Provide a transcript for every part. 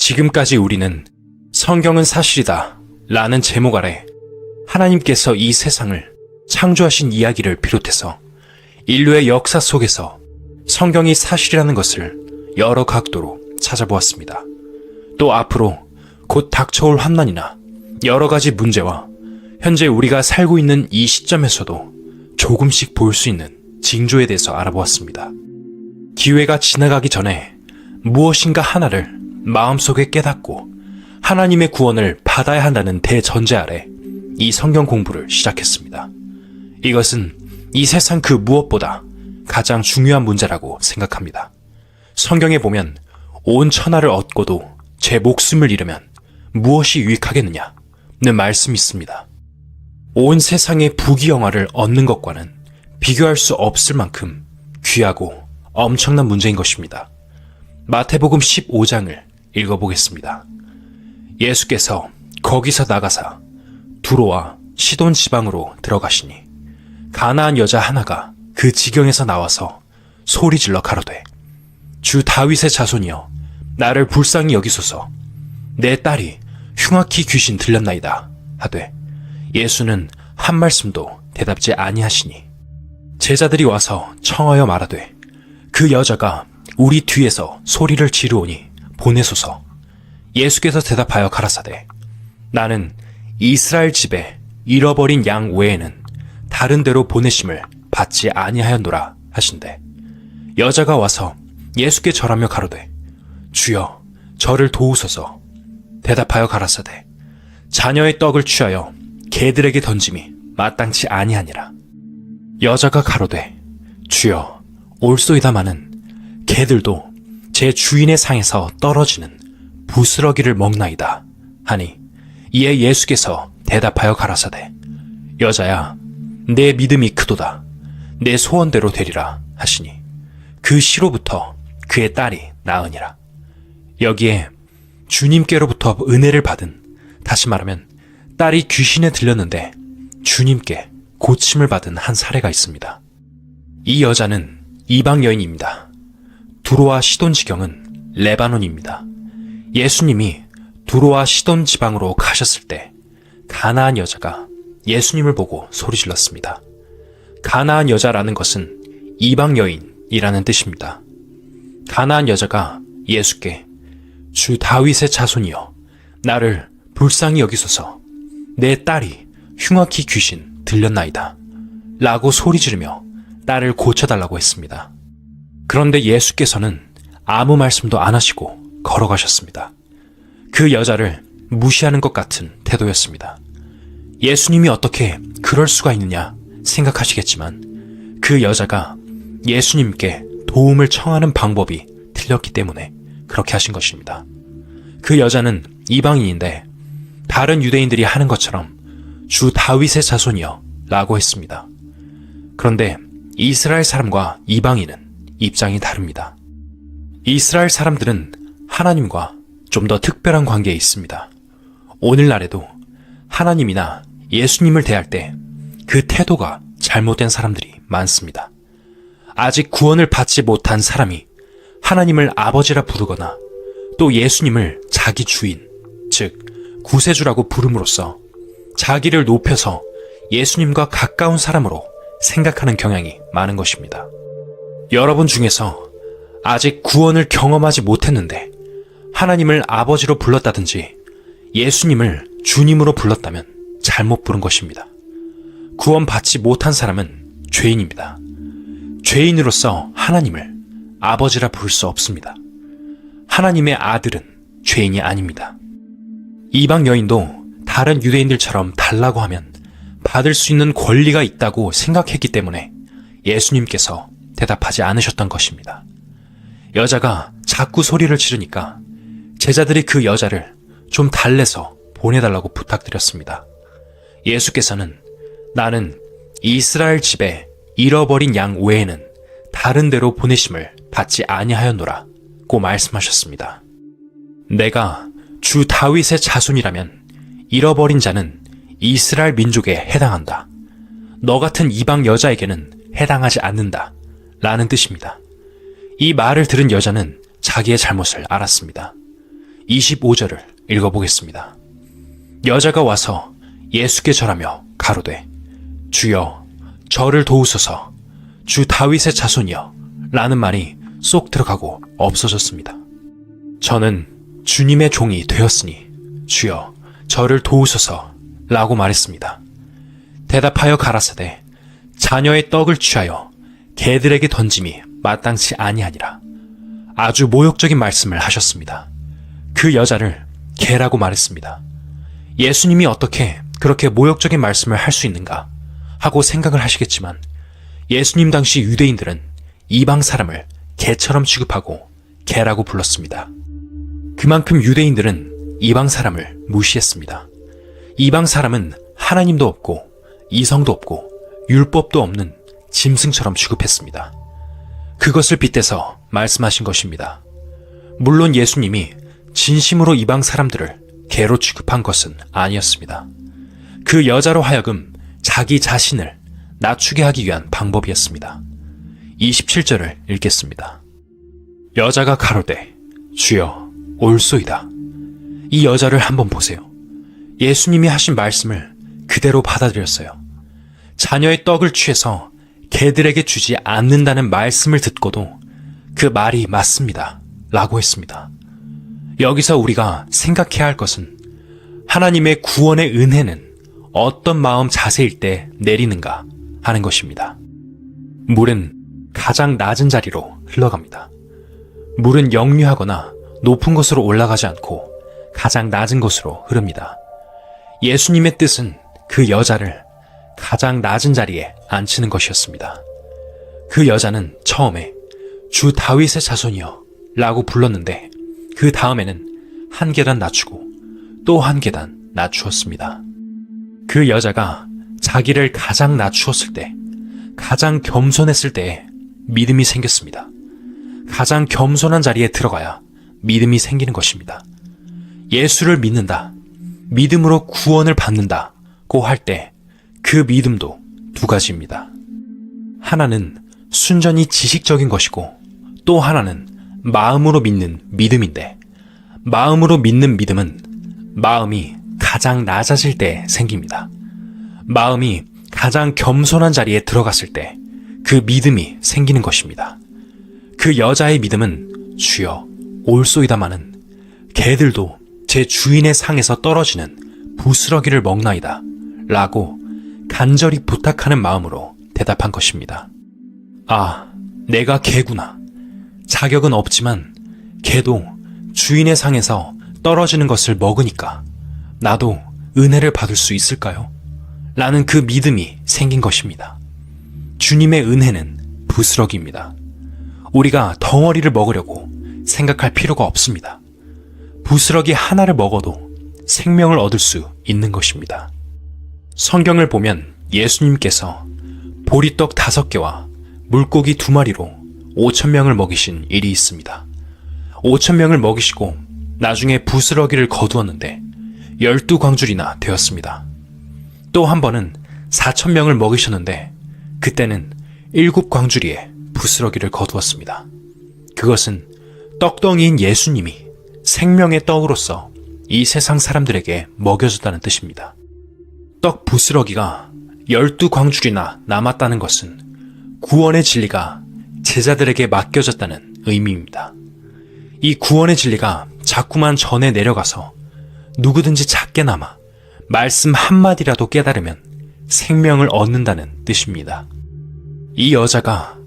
지금까지 우리는 성경은 사실이다 라는 제목 아래 하나님께서 이 세상을 창조하신 이야기를 비롯해서 인류의 역사 속에서 성경이 사실이라는 것을 여러 각도로 찾아보았습니다. 또 앞으로 곧 닥쳐올 환난이나 여러 가지 문제와 현재 우리가 살고 있는 이 시점에서도 조금씩 볼 수 있는 징조에 대해서 알아보았습니다. 기회가 지나가기 전에 무엇인가 하나를 마음속에 깨닫고 하나님의 구원을 받아야 한다는 대전제 아래 이 성경 공부를 시작했습니다. 이것은 이 세상 그 무엇보다 가장 중요한 문제라고 생각합니다. 성경에 보면 온 천하를 얻고도 제 목숨을 잃으면 무엇이 유익하겠느냐는 말씀이 있습니다. 온 세상의 부귀영화를 얻는 것과는 비교할 수 없을 만큼 귀하고 엄청난 문제인 것입니다. 마태복음 15장을 읽어보겠습니다. 예수께서 거기서 나가사 두로와 시돈 지방으로 들어가시니 가나안 여자 하나가 그 지경에서 나와서 소리질러 가로되 주 다윗의 자손이여 나를 불쌍히 여기소서 내 딸이 흉악히 귀신 들렸나이다 하되 예수는 한 말씀도 대답지 아니하시니 제자들이 와서 청하여 말하되 그 여자가 우리 뒤에서 소리를 지르오니 보내소서. 예수께서 대답하여 가라사대 나는 이스라엘 집에 잃어버린 양 외에는 다른 데로 보내심을 받지 아니하였노라 하신대 여자가 와서 예수께 절하며 가로되 주여 저를 도우소서. 대답하여 가라사대 자녀의 떡을 취하여 개들에게 던짐이 마땅치 아니하니라. 여자가 가로되 주여 올소이다마는 개들도 제 주인의 상에서 떨어지는 부스러기를 먹나이다 하니 이에 예수께서 대답하여 가라사대 여자야 내 믿음이 크도다 내 소원대로 되리라 하시니 그 시로부터 그의 딸이 나으니라. 여기에 주님께로부터 은혜를 받은, 다시 말하면 딸이 귀신에 들렸는데 주님께 고침을 받은 한 사례가 있습니다. 이 여자는 이방 여인입니다. 두로와 시돈 지경은 레바논입니다. 예수님이 두로와 시돈 지방으로 가셨을 때 가나안 여자가 예수님을 보고 소리질렀습니다. 가나안 여자라는 것은 이방 여인이라는 뜻입니다. 가나안 여자가 예수께 주 다윗의 자손이여 나를 불쌍히 여기소서 내 딸이 흉악히 귀신 들렸나이다 라고 소리 지르며 딸을 고쳐달라고 했습니다. 그런데 예수께서는 아무 말씀도 안 하시고 걸어가셨습니다. 그 여자를 무시하는 것 같은 태도였습니다. 예수님이 어떻게 그럴 수가 있느냐 생각하시겠지만 그 여자가 예수님께 도움을 청하는 방법이 틀렸기 때문에 그렇게 하신 것입니다. 그 여자는 이방인인데 다른 유대인들이 하는 것처럼 주 다윗의 자손이여 라고 했습니다. 그런데 이스라엘 사람과 이방인은 입장이 다릅니다. 이스라엘 사람들은 하나님과 좀 더 특별한 관계에 있습니다. 오늘날에도 하나님이나 예수님을 대할 때 그 태도가 잘못된 사람들이 많습니다. 아직 구원을 받지 못한 사람이 하나님을 아버지라 부르거나 또 예수님을 자기 주인, 즉 구세주라고 부름으로써 자기를 높여서 예수님과 가까운 사람으로 생각하는 경향이 많은 것입니다. 여러분 중에서 아직 구원을 경험하지 못했는데 하나님을 아버지로 불렀다든지 예수님을 주님으로 불렀다면 잘못 부른 것입니다. 구원받지 못한 사람은 죄인입니다. 죄인으로서 하나님을 아버지라 부를 수 없습니다. 하나님의 아들은 죄인이 아닙니다. 이방 여인도 다른 유대인들처럼 달라고 하면 받을 수 있는 권리가 있다고 생각했기 때문에 예수님께서 대답하지 않으셨던 것입니다. 여자가 자꾸 소리를 지르니까 제자들이 그 여자를 좀 달래서 보내달라고 부탁드렸습니다. 예수께서는 나는 이스라엘 집에 잃어버린 양 외에는 다른 데로 보내심을 받지 아니하였노라 고 말씀하셨습니다. 내가 주 다윗의 자손이라면 잃어버린 자는 이스라엘 민족에 해당한다. 너 같은 이방 여자에게는 해당하지 않는다 라는 뜻입니다. 이 말을 들은 여자는 자기의 잘못을 알았습니다. 25절을 읽어보겠습니다. 여자가 와서 예수께 절하며 가로되 주여 저를 도우소서 주 다윗의 자손이여 라는 말이 쏙 들어가고 없어졌습니다. 저는 주님의 종이 되었으니 주여 저를 도우소서 라고 말했습니다. 대답하여 가라사대 자녀의 떡을 취하여 개들에게 던짐이 마땅치 아니하니라. 아주 모욕적인 말씀을 하셨습니다. 그 여자를 개라고 말했습니다. 예수님이 어떻게 그렇게 모욕적인 말씀을 할 수 있는가 하고 생각을 하시겠지만 예수님 당시 유대인들은 이방 사람을 개처럼 취급하고 개라고 불렀습니다. 그만큼 유대인들은 이방 사람을 무시했습니다. 이방 사람은 하나님도 없고 이성도 없고 율법도 없는 짐승처럼 취급했습니다. 그것을 빗대서 말씀하신 것입니다. 물론 예수님이 진심으로 이방 사람들을 개로 취급한 것은 아니었습니다. 그 여자로 하여금 자기 자신을 낮추게 하기 위한 방법이었습니다. 27절을 읽겠습니다. 여자가 가로되 주여 올소이다. 이 여자를 한번 보세요. 예수님이 하신 말씀을 그대로 받아들였어요. 자녀의 떡을 취해서 개들에게 주지 않는다는 말씀을 듣고도 그 말이 맞습니다 라고 했습니다. 여기서 우리가 생각해야 할 것은 하나님의 구원의 은혜는 어떤 마음 자세일 때 내리는가 하는 것입니다. 물은 가장 낮은 자리로 흘러갑니다. 물은 역류하거나 높은 곳으로 올라가지 않고 가장 낮은 곳으로 흐릅니다. 예수님의 뜻은 그 여자를 가장 낮은 자리에 앉히는 것이었습니다. 그 여자는 처음에 주 다윗의 자손이여 라고 불렀는데 그 다음에는 한 계단 낮추고 또 한 계단 낮추었습니다. 그 여자가 자기를 가장 낮추었을 때, 가장 겸손했을 때에 믿음이 생겼습니다. 가장 겸손한 자리에 들어가야 믿음이 생기는 것입니다. 예수를 믿는다, 믿음으로 구원을 받는다고 할 때 그 믿음도 두 가지입니다. 하나는 순전히 지식적인 것이고 또 하나는 마음으로 믿는 믿음인데, 마음으로 믿는 믿음은 마음이 가장 낮아질 때 생깁니다. 마음이 가장 겸손한 자리에 들어갔을 때 그 믿음이 생기는 것입니다. 그 여자의 믿음은 주여 올소이다마는 개들도 제 주인의 상에서 떨어지는 부스러기를 먹나이다 라고 간절히 부탁하는 마음으로 대답한 것입니다. 아, 내가 개구나. 자격은 없지만 개도 주인의 상에서 떨어지는 것을 먹으니까 나도 은혜를 받을 수 있을까요? 라는 그 믿음이 생긴 것입니다. 주님의 은혜는 부스러기입니다. 우리가 덩어리를 먹으려고 생각할 필요가 없습니다. 부스러기 하나를 먹어도 생명을 얻을 수 있는 것입니다. 성경을 보면 예수님께서 보리떡 5개와 물고기 2마리로 5,000명을 먹이신 일이 있습니다. 5,000명을 먹이시고 나중에 부스러기를 거두었는데 12광줄이나 되었습니다. 또 한 번은 4,000명을 먹이셨는데 그때는 7광줄이에 부스러기를 거두었습니다. 그것은 떡덩이인 예수님이 생명의 떡으로서 이 세상 사람들에게 먹여줬다는 뜻입니다. 떡 부스러기가 12광줄이나 남았다는 것은 구원의 진리가 제자들에게 맡겨졌다는 의미입니다. 이 구원의 진리가 자꾸만 전해 내려가서 누구든지 작게나마 말씀 한마디라도 깨달으면 생명을 얻는다는 뜻입니다. 이 여자가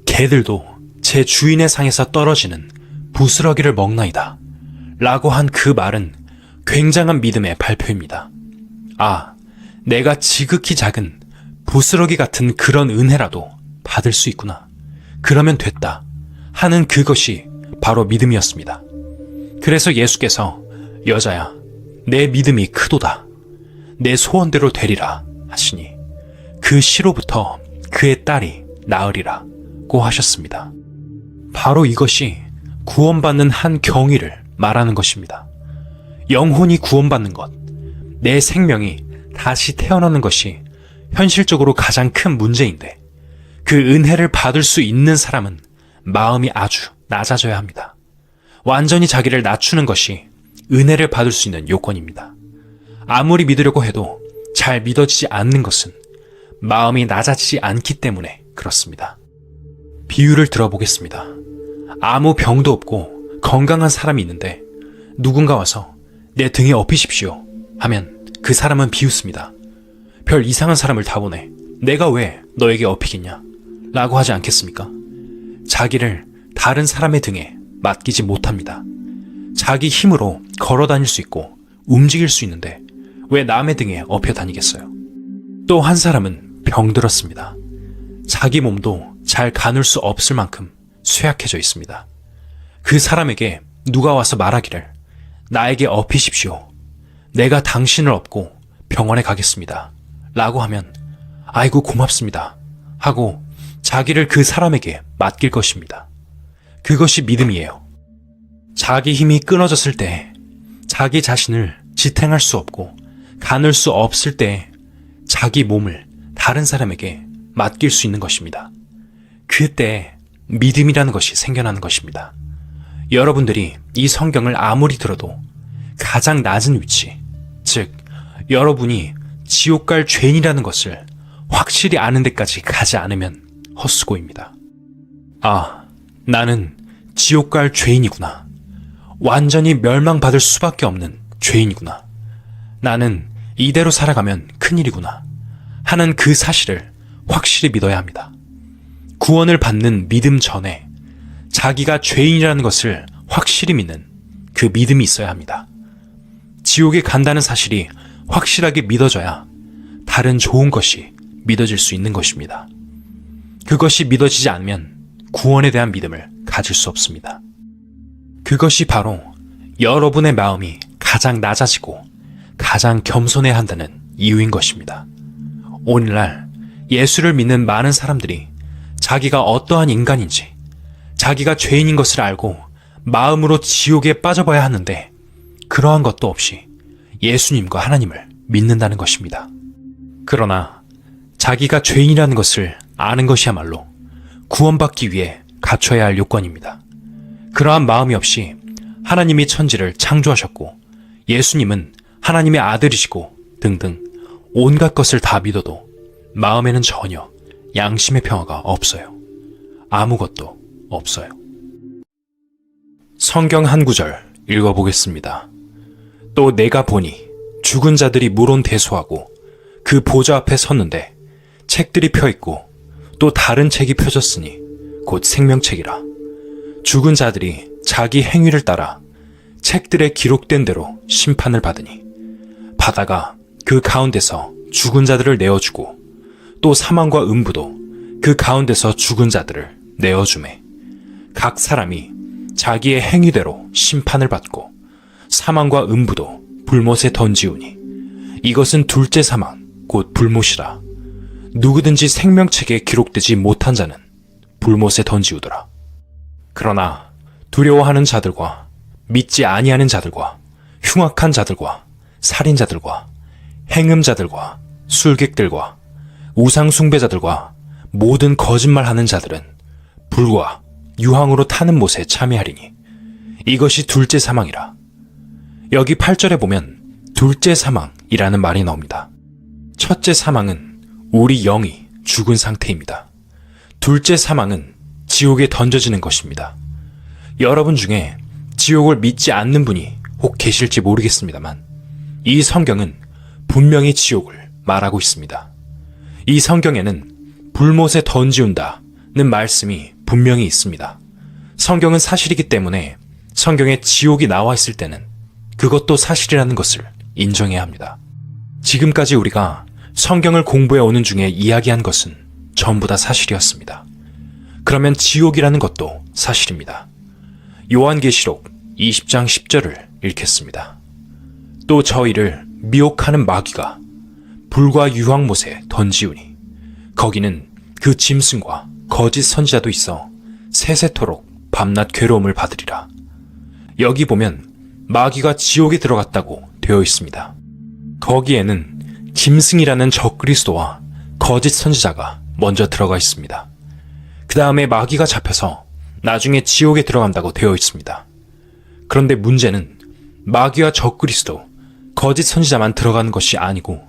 개들도 제 주인의 상에서 떨어지는 부스러기를 먹나이다 라고 한 그 말은 굉장한 믿음의 발표입니다. 아, 내가 지극히 작은 부스러기 같은 그런 은혜라도 받을 수 있구나. 그러면 됐다 하는 그것이 바로 믿음이었습니다. 그래서 예수께서 여자야, 내 믿음이 크도다. 내 소원대로 되리라 하시니 그 시로부터 그의 딸이 나으리라고 하셨습니다. 바로 이것이 구원받는 한 경위를 말하는 것입니다. 영혼이 구원받는 것, 내 생명이 다시 태어나는 것이 현실적으로 가장 큰 문제인데 그 은혜를 받을 수 있는 사람은 마음이 아주 낮아져야 합니다. 완전히 자기를 낮추는 것이 은혜를 받을 수 있는 요건입니다. 아무리 믿으려고 해도 잘 믿어지지 않는 것은 마음이 낮아지지 않기 때문에 그렇습니다. 비유를 들어보겠습니다. 아무 병도 없고 건강한 사람이 있는데 누군가 와서 내 등에 업히십시오 하면 그 사람은 비웃습니다. 별 이상한 사람을 다 보네. 내가 왜 너에게 업히겠냐? 라고 하지 않겠습니까? 자기를 다른 사람의 등에 맡기지 못합니다. 자기 힘으로 걸어 다닐 수 있고 움직일 수 있는데 왜 남의 등에 업혀 다니겠어요? 또 한 사람은 병들었습니다. 자기 몸도 잘 가눌 수 없을 만큼 쇠약해져 있습니다. 그 사람에게 누가 와서 말하기를 나에게 업히십시오. 내가 당신을 업고 병원에 가겠습니다. 라고 하면 아이고 고맙습니다. 하고 자기를 그 사람에게 맡길 것입니다. 그것이 믿음이에요. 자기 힘이 끊어졌을 때, 자기 자신을 지탱할 수 없고 가눌 수 없을 때 자기 몸을 다른 사람에게 맡길 수 있는 것입니다. 그때 믿음이라는 것이 생겨나는 것입니다. 여러분들이 이 성경을 아무리 들어도 가장 낮은 위치, 즉 여러분이 지옥 갈 죄인이라는 것을 확실히 아는 데까지 가지 않으면 헛수고입니다. 아, 나는 지옥 갈 죄인이구나. 완전히 멸망받을 수밖에 없는 죄인이구나. 나는 이대로 살아가면 큰일이구나 하는 그 사실을 확실히 믿어야 합니다. 구원을 받는 믿음 전에 자기가 죄인이라는 것을 확실히 믿는 그 믿음이 있어야 합니다. 지옥에 간다는 사실이 확실하게 믿어져야 다른 좋은 것이 믿어질 수 있는 것입니다. 그것이 믿어지지 않으면 구원에 대한 믿음을 가질 수 없습니다. 그것이 바로 여러분의 마음이 가장 낮아지고 가장 겸손해야 한다는 이유인 것입니다. 오늘날 예수를 믿는 많은 사람들이 자기가 어떠한 인간인지, 자기가 죄인인 것을 알고 마음으로 지옥에 빠져봐야 하는데 그러한 것도 없이 예수님과 하나님을 믿는다는 것입니다. 그러나 자기가 죄인이라는 것을 아는 것이야말로 구원받기 위해 갖춰야 할 요건입니다. 그러한 마음이 없이 하나님이 천지를 창조하셨고 예수님은 하나님의 아들이시고 등등 온갖 것을 다 믿어도 마음에는 전혀 양심의 평화가 없어요. 아무것도 없어요. 성경 한 구절 읽어보겠습니다. 또 내가 보니 죽은 자들이 물온대소하고 그 보좌 앞에 섰는데 책들이 펴있고 또 다른 책이 펴졌으니 곧 생명책이라. 죽은 자들이 자기 행위를 따라 책들에 기록된 대로 심판을 받으니 바다가 그 가운데서 죽은 자들을 내어주고 또 사망과 음부도 그 가운데서 죽은 자들을 내어주매 각 사람이 자기의 행위대로 심판을 받고 사망과 음부도 불못에 던지우니 이것은 둘째 사망 곧 불못이라. 누구든지 생명책에 기록되지 못한 자는 불못에 던지우더라. 그러나 두려워하는 자들과 믿지 아니하는 자들과 흉악한 자들과 살인자들과 행음자들과 술객들과 우상숭배자들과 모든 거짓말하는 자들은 불과 유황으로 타는 못에 참여하리니 이것이 둘째 사망이라. 여기 8절에 보면 둘째 사망이라는 말이 나옵니다. 첫째 사망은 우리 영이 죽은 상태입니다. 둘째 사망은 지옥에 던져지는 것입니다. 여러분 중에 지옥을 믿지 않는 분이 혹 계실지 모르겠습니다만 이 성경은 분명히 지옥을 말하고 있습니다. 이 성경에는 불못에 던지운다는 말씀이 분명히 있습니다. 성경은 사실이기 때문에 성경에 지옥이 나와 있을 때는 그것도 사실이라는 것을 인정해야 합니다. 지금까지 우리가 성경을 공부해 오는 중에 이야기한 것은 전부 다 사실이었습니다. 그러면 지옥이라는 것도 사실입니다. 요한계시록 20장 10절을 읽겠습니다. 또 저희를 미혹하는 마귀가 불과 유황못에 던지우니 거기는 그 짐승과 거짓 선지자도 있어 세세토록 밤낮 괴로움을 받으리라. 여기 보면 마귀가 지옥에 들어갔다고 되어 있습니다. 거기에는 짐승이라는 적그리스도와 거짓 선지자가 먼저 들어가 있습니다. 그 다음에 마귀가 잡혀서 나중에 지옥에 들어간다고 되어 있습니다. 그런데 문제는 마귀와 적그리스도, 거짓 선지자만 들어가는 것이 아니고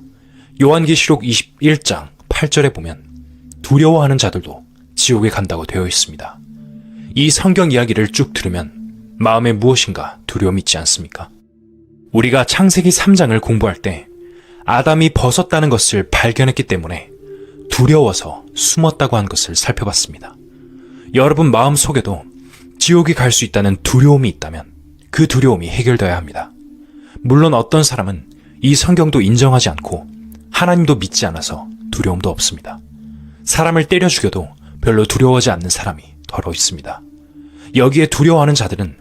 요한계시록 21장 8절에 보면 두려워하는 자들도 지옥에 간다고 되어 있습니다. 이 성경 이야기를 쭉 들으면 마음에 무엇인가 두려움이 있지 않습니까? 우리가 창세기 3장을 공부할 때 아담이 벗었다는 것을 발견했기 때문에 두려워서 숨었다고 한 것을 살펴봤습니다. 여러분 마음속에도 지옥에 갈 수 있다는 두려움이 있다면 그 두려움이 해결되어야 합니다. 물론 어떤 사람은 이 성경도 인정하지 않고 하나님도 믿지 않아서 두려움도 없습니다. 사람을 때려 죽여도 별로 두려워하지 않는 사람이 더러 있습니다. 여기에 두려워하는 자들은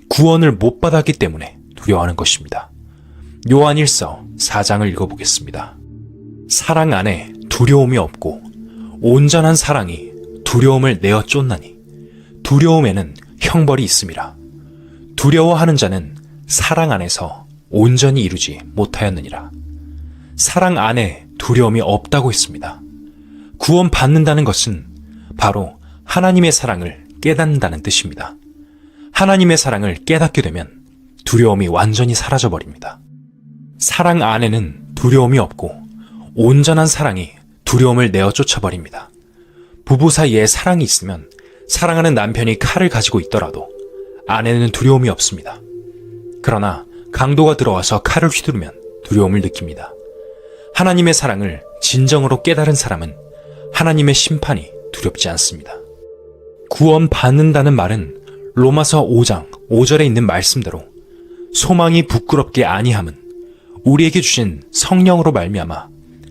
구원을 못 받았기 때문에 두려워하는 것입니다. 요한 1서 4장을 읽어보겠습니다. 사랑 안에 두려움이 없고 온전한 사랑이 두려움을 내어 쫓나니 두려움에는 형벌이 있음이라. 두려워하는 자는 사랑 안에서 온전히 이루지 못하였느니라. 사랑 안에 두려움이 없다고 했습니다. 구원 받는다는 것은 바로 하나님의 사랑을 깨닫는다는 뜻입니다. 하나님의 사랑을 깨닫게 되면 두려움이 완전히 사라져버립니다. 사랑 안에는 두려움이 없고 온전한 사랑이 두려움을 내어 쫓아버립니다. 부부 사이에 사랑이 있으면 사랑하는 남편이 칼을 가지고 있더라도 아내는 두려움이 없습니다. 그러나 강도가 들어와서 칼을 휘두르면 두려움을 느낍니다. 하나님의 사랑을 진정으로 깨달은 사람은 하나님의 심판이 두렵지 않습니다. 구원 받는다는 말은 로마서 5장 5절에 있는 말씀대로 소망이 부끄럽게 아니함은 우리에게 주신 성령으로 말미암아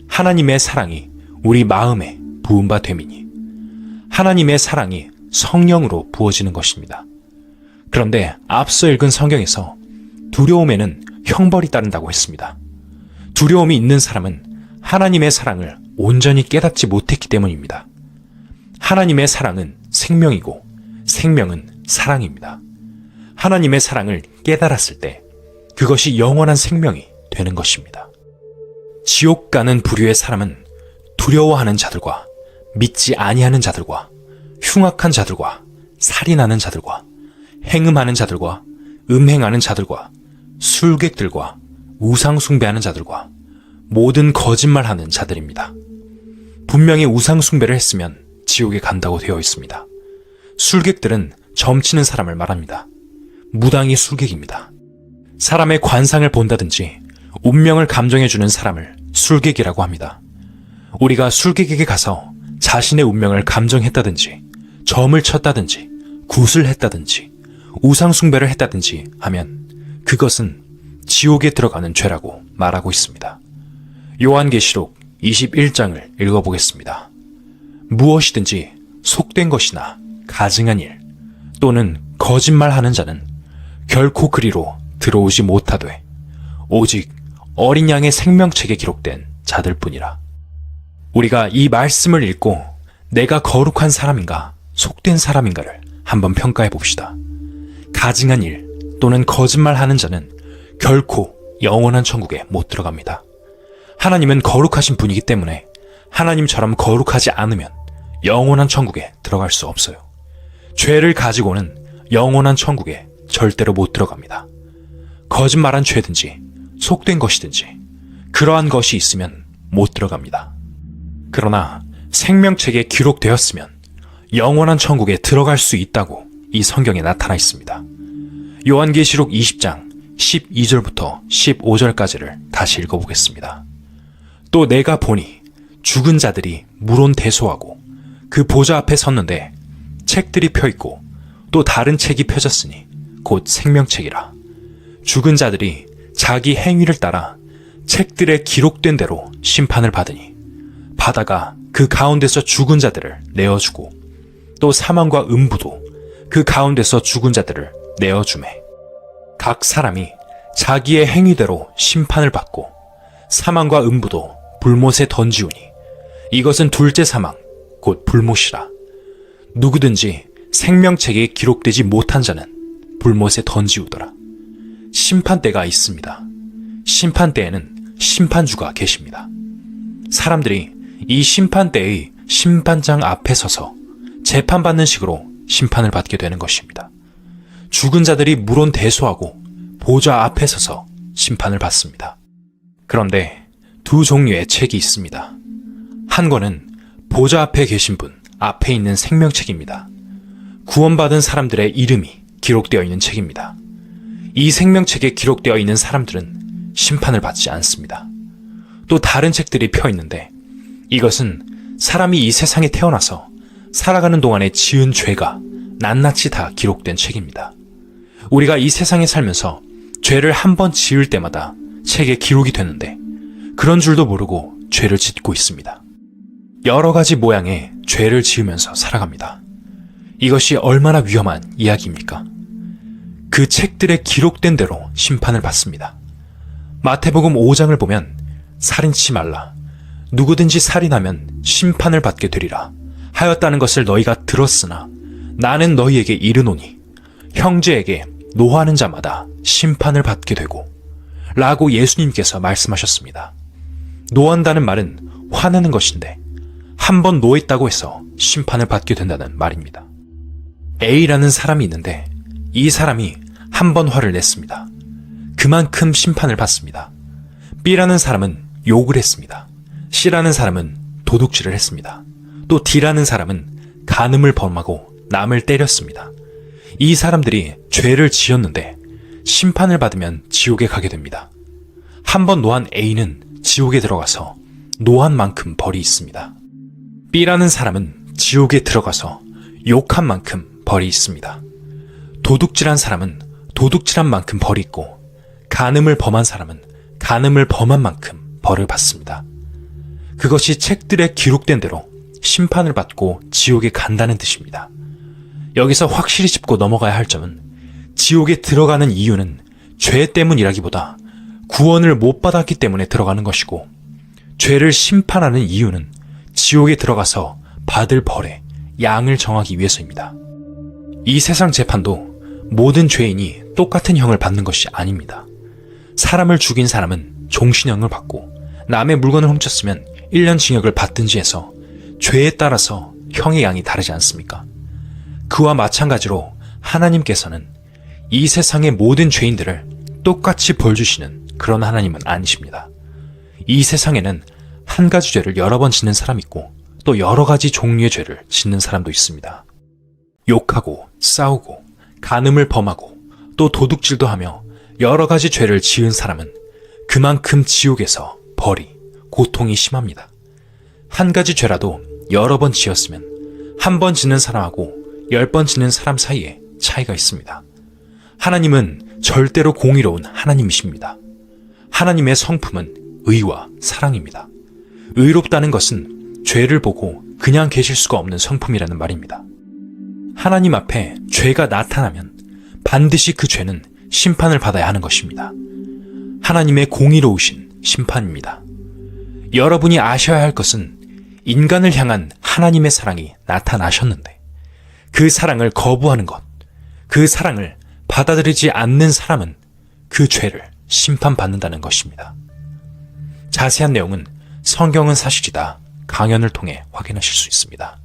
하나님의 사랑이 우리 마음에 부은 바 됨이니 하나님의 사랑이 성령으로 부어지는 것입니다. 그런데 앞서 읽은 성경에서 두려움에는 형벌이 따른다고 했습니다. 두려움이 있는 사람은 하나님의 사랑을 온전히 깨닫지 못했기 때문입니다. 하나님의 사랑은 생명이고 생명은 사랑입니다. 하나님의 사랑을 깨달았을 때 그것이 영원한 생명이 되는 것입니다. 지옥 가는 부류의 사람은 두려워하는 자들과 믿지 아니하는 자들과 흉악한 자들과 살인하는 자들과 행음하는 자들과 음행하는 자들과 술객들과 우상 숭배하는 자들과 모든 거짓말하는 자들입니다. 분명히 우상 숭배를 했으면 지옥에 간다고 되어 있습니다. 술객들은 점치는 사람을 말합니다. 무당이 술객입니다. 사람의 관상을 본다든지 운명을 감정해주는 사람을 술객이라고 합니다. 우리가 술객에게 가서 자신의 운명을 감정했다든지 점을 쳤다든지 굿을 했다든지 우상 숭배를 했다든지 하면 그것은 지옥에 들어가는 죄라고 말하고 있습니다. 요한계시록 21장을 읽어보겠습니다. 무엇이든지 속된 것이나 가증한 일 또는 거짓말하는 자는 결코 그리로 들어오지 못하되 오직 어린 양의 생명책에 기록된 자들뿐이라. 우리가 이 말씀을 읽고 내가 거룩한 사람인가 속된 사람인가를 한번 평가해 봅시다. 가증한 일 또는 거짓말하는 자는 결코 영원한 천국에 못 들어갑니다. 하나님은 거룩하신 분이기 때문에 하나님처럼 거룩하지 않으면 영원한 천국에 들어갈 수 없어요. 죄를 가지고는 영원한 천국에 절대로 못 들어갑니다. 거짓말한 죄든지 속된 것이든지 그러한 것이 있으면 못 들어갑니다. 그러나 생명책에 기록되었으면 영원한 천국에 들어갈 수 있다고 이 성경에 나타나 있습니다. 요한계시록 20장 12절부터 15절까지를 다시 읽어보겠습니다. 또 내가 보니 죽은 자들이 물온대소하고 그 보좌 앞에 섰는데 책들이 펴있고 또 다른 책이 펴졌으니 곧 생명책이라. 죽은 자들이 자기 행위를 따라 책들에 기록된 대로 심판을 받으니 바다가 그 가운데서 죽은 자들을 내어주고 또 사망과 음부도 그 가운데서 죽은 자들을 내어주매 각 사람이 자기의 행위대로 심판을 받고 사망과 음부도 불못에 던지우니 이것은 둘째 사망 곧 불못이라. 누구든지 생명책에 기록되지 못한 자는 불못에 던지우더라. 심판대가 있습니다. 심판대에는 심판주가 계십니다. 사람들이 이 심판대의 심판장 앞에 서서 재판받는 식으로 심판을 받게 되는 것입니다. 죽은 자들이 물온대소하고 보좌 앞에 서서 심판을 받습니다. 그런데 두 종류의 책이 있습니다. 한 권은 보좌 앞에 계신 분 앞에 있는 생명책입니다. 구원받은 사람들의 이름이 기록되어 있는 책입니다. 이 생명책에 기록되어 있는 사람들은 심판을 받지 않습니다. 또 다른 책들이 펴 있는데 이것은 사람이 이 세상에 태어나서 살아가는 동안에 지은 죄가 낱낱이 다 기록된 책입니다. 우리가 이 세상에 살면서 죄를 한 번 지을 때마다 책에 기록이 되는데 그런 줄도 모르고 죄를 짓고 있습니다. 여러 가지 모양의 죄를 지으면서 살아갑니다. 이것이 얼마나 위험한 이야기입니까? 그 책들에 기록된 대로 심판을 받습니다. 마태복음 5장을 보면 살인치 말라. 누구든지 살인하면 심판을 받게 되리라. 하였다는 것을 너희가 들었으나 나는 너희에게 이르노니 형제에게 노하는 자마다 심판을 받게 되고 라고 예수님께서 말씀하셨습니다. 노한다는 말은 화내는 것인데 한 번 노했다고 해서 심판을 받게 된다는 말입니다. A라는 사람이 있는데 이 사람이 한 번 화를 냈습니다. 그만큼 심판을 받습니다. B라는 사람은 욕을 했습니다. C라는 사람은 도둑질을 했습니다. 또 D라는 사람은 간음을 범하고 남을 때렸습니다. 이 사람들이 죄를 지었는데 심판을 받으면 지옥에 가게 됩니다. 한 번 노한 A는 지옥에 들어가서 노한 만큼 벌이 있습니다. B라는 사람은 지옥에 들어가서 욕한 만큼 벌이 있습니다. 도둑질한 사람은 도둑질한 만큼 벌이 있고 간음을 범한 사람은 간음을 범한 만큼 벌을 받습니다. 그것이 책들에 기록된 대로 심판을 받고 지옥에 간다는 뜻입니다. 여기서 확실히 짚고 넘어가야 할 점은 지옥에 들어가는 이유는 죄 때문이라기보다 구원을 못 받았기 때문에 들어가는 것이고 죄를 심판하는 이유는 지옥에 들어가서 받을 벌의 양을 정하기 위해서입니다. 이 세상 재판도 모든 죄인이 똑같은 형을 받는 것이 아닙니다. 사람을 죽인 사람은 종신형을 받고 남의 물건을 훔쳤으면 1년 징역을 받든지 해서 죄에 따라서 형의 양이 다르지 않습니까? 그와 마찬가지로 하나님께서는 이 세상의 모든 죄인들을 똑같이 벌 주시는 그런 하나님은 아니십니다. 이 세상에는 한 가지 죄를 여러 번 짓는 사람이 있고 또 여러 가지 종류의 죄를 짓는 사람도 있습니다. 욕하고 싸우고 간음을 범하고 또 도둑질도 하며 여러 가지 죄를 지은 사람은 그만큼 지옥에서 벌이, 고통이 심합니다. 한 가지 죄라도 여러 번 지었으면 한 번 짓는 사람하고 10번 짓는 사람 사이에 차이가 있습니다. 하나님은 절대로 공의로운 하나님이십니다. 하나님의 성품은 의와 사랑입니다. 의롭다는 것은 죄를 보고 그냥 계실 수가 없는 성품이라는 말입니다. 하나님 앞에 죄가 나타나면 반드시 그 죄는 심판을 받아야 하는 것입니다. 하나님의 공의로우신 심판입니다. 여러분이 아셔야 할 것은 인간을 향한 하나님의 사랑이 나타나셨는데 그 사랑을 거부하는 것, 그 사랑을 받아들이지 않는 사람은 그 죄를 심판받는다는 것입니다. 자세한 내용은 성경은 사실이다 강연을 통해 확인하실 수 있습니다.